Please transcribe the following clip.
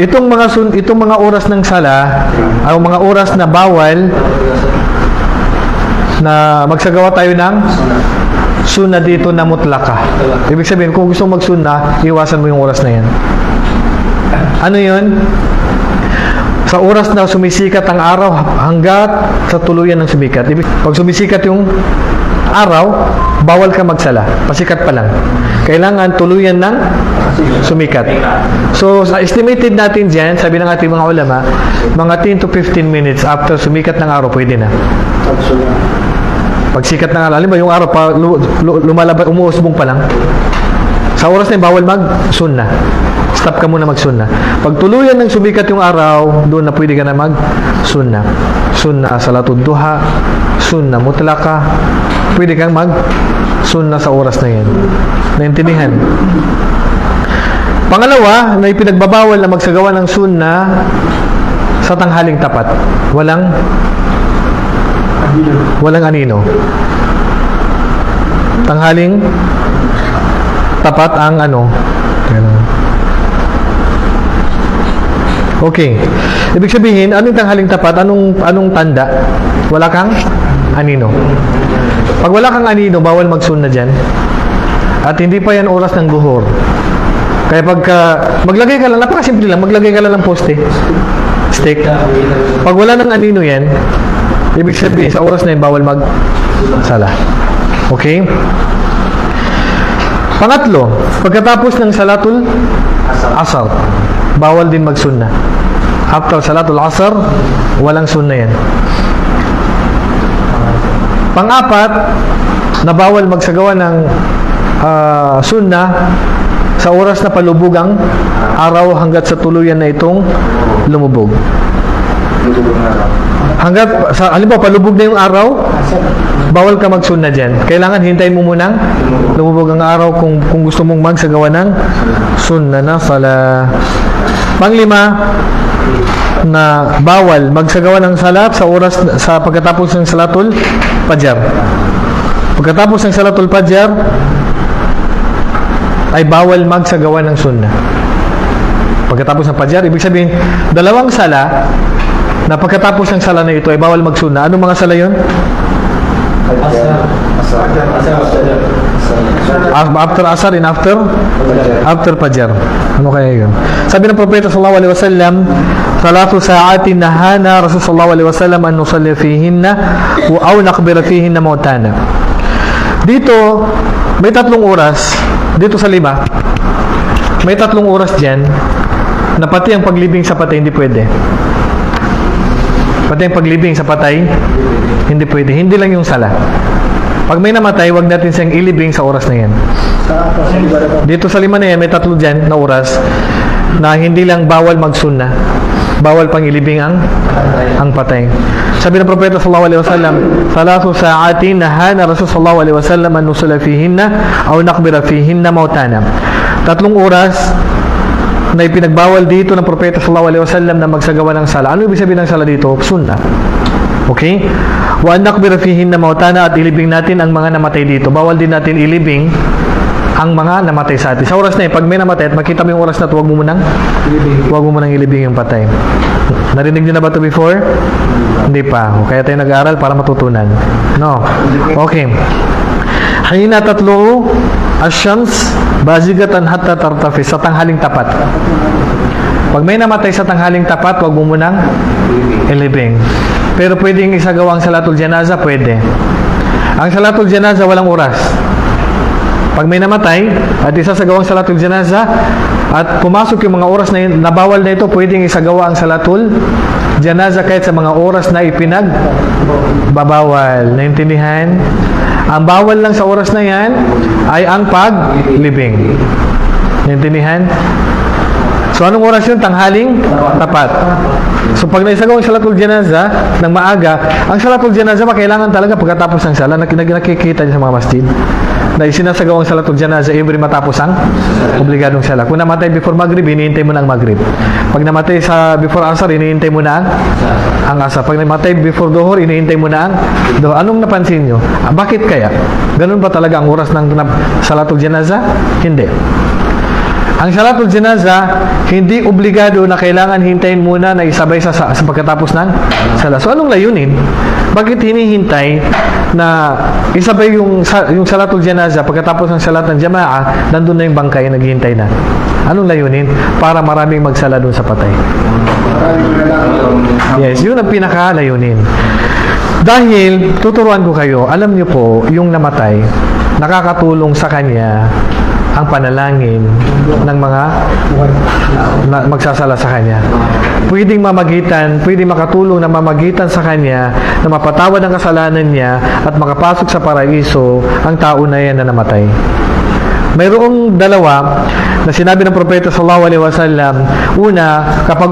itong mga oras ng sala, ang mga oras na bawal na magsagawa tayo ng sunna dito na mutlaka. Ibig sabihin, kung gusto mong mag-sunna, iwasan mo yung oras na yan. Ano yun? Sa oras na sumisikat ang araw hanggat sa tuluyan ng sumikat. Pag sumisikat yung araw, bawal ka magsala. Pasikat pa lang. Kailangan tuluyan ng sumikat. So, sa estimated natin dyan, sabi ng ating mga ulama, mga 10 to 15 minutes after sumikat ng araw, pwede na. Pag sikat ng araw, halimbawa yung araw, lumalabas, umuusbong pa lang. Sa oras na yun, bawal mag-sunna. Stop ka muna mag-sunna. Pag tuluyan ng sumikat yung araw, doon na pwede ka na mag-sunna. Sunna salatul duha, sunna mutlaka. Pwede kang mag-sunna sa oras na yan. Naintindihan? Pangalawa, na ipinagbabawal na magsagawa ng sunna sa tanghaling tapat. Walang anino. Tanghaling tapat ang ano. Okay. Ibig sabihin, anong tanghaling tapat? Anong tanda? Wala kang anino. Pag wala kang anino, bawal magsunna dyan. At hindi pa yan oras ng duhur. Kaya pagka maglagay ka lang, napakasimple lang, maglagay ka lang ng poste. Stick. Pag wala ng anino yan, ibig sabihin, sa oras na yun, bawal mag-sala. Okay? Pangatlo, pagkatapos ng salatul asar, bawal din mag-sunna. After salatul asar, walang sunna yan. Pang-apat, na bawal magsagawa ng sunna sa oras na palubog ang araw hanggat sa tuluyan na itong lumubog. Hanggat, halimbawa, palubog na yung araw, bawal ka magsunna dyan. Kailangan hintayin mo munang lumubog ang araw kung gusto mong magsagawa ng sunna na sala. Panglima, na bawal magsagawa ng salat sa oras sa pagkatapos ng salatul fajar. Pagkatapos ng salatul fajar ay bawal magsagawa ng sunna. Pagkatapos ng fajar, ibig sabihin, dalawang sala na pagkatapos ng sala na ito ay bawal magsunna. Anong mga sala yun? After asar and after fajar. Ano kaya yun? Sabi ng Propeta sallallahu alaihi wasallam, salatu sa'atin nahana Rasul sallallahu alaihi wasallam an nusalli fihinna wa aw naqbira fihinna mautana. Dito may 3 oras. Dito sa 5 may 3 oras diyan na pati ang paglibing sa patay hindi pwede. Pati ang paglibing sa patay hindi pwede. Hindi lang yung sala. Pag may namatay, wag natin siyang ilibing sa oras na yan. Dito sa 5 na yan, may 3 dyan na oras na hindi lang bawal magsunna. Bawal pang ilibing ang patay. Sabi ng Propeta sallallahu alaihi wasallam, salatu sa'atin nahana Rasul sallallahu alaihi wasallam an nusalla fihinna aw naqbira fihinna mautana. 3 oras na ipinagbawal dito ng Propeta sallallahu alaihi wasallam na magsagawa ng sala. Ano ibig sabihin ng sala dito? Sunna. Okay? Wa an naqbira fihinna mautana, at ilibing natin ang mga namatay dito. Bawal din natin ilibing ang mga namatay sa atin. Sa oras na yun, pag may namatay at makita mo yung oras na ito, huwag mo munang ilibing yung patay. Narinig niyo na ba ito before? Hindi pa. Kaya tayo nag-aaral para matutunan. No? Okay. Hina tatlo asyams bazigatan hatta tartafi, sa tanghaling tapat. Pag may namatay sa tanghaling tapat, huwag mo munang ilibing. Pero pwedeng isagawa ang salatul janaza, pwede. Ang salatul janaza walang oras. Pag may namatay at isasagawa ang salatul janaza at pumasok yung mga oras na yun, nabawal na ito, pwedeng isagawa ang salatul janaza kahit sa mga oras na ipinagbabawal. Naintindihan? Ang bawal lang sa oras na yan ay ang paglibing. Naintindihan? So, anong oras yun? Tanghaling tapat. So, pag naisagawa ang salatul janaza ng maaga, ang salatul janaza kailangan talaga pagkatapos ng sala, nakikita niyo sa mga masjid, na isinasagawa ang salatul janaza every matapos ang obligadong sala. Kung namatay before maghrib, hinihintay mo na ang maghrib. Pag namatay sa before asar, hinihintay mo na ang asar. Pag namatay before duhur, hinihintay mo na ang duhur. Anong napansin nyo? Bakit kaya? Ganun ba talaga ang oras ng salatul janaza? Hindi. Ang salatul janaza, hindi obligado na kailangan hintayin muna na isabay sa pagkatapos ng sala. So, anong layunin? Bakit hinihintay na isabay yung salatul janaza pagkatapos ng salat ng jamaa, nandun na yung bangkay, naghihintay na? Anong layunin? Para maraming magsala dun sa patay. Yes, yun ang pinaka-layunin. Dahil, tuturuan ko kayo, alam niyo po, yung namatay, nakakatulong sa kanya ang panalangin ng mga magsasala sa kanya. Pwedeng makatulong na mamagitan sa kanya na mapatawad ang kasalanan niya at makapasok sa paraiso ang tao na yan na namatay. Mayroong dalawa na sinabi ng propeta sallallahu alaihi wasallam. Una, kapag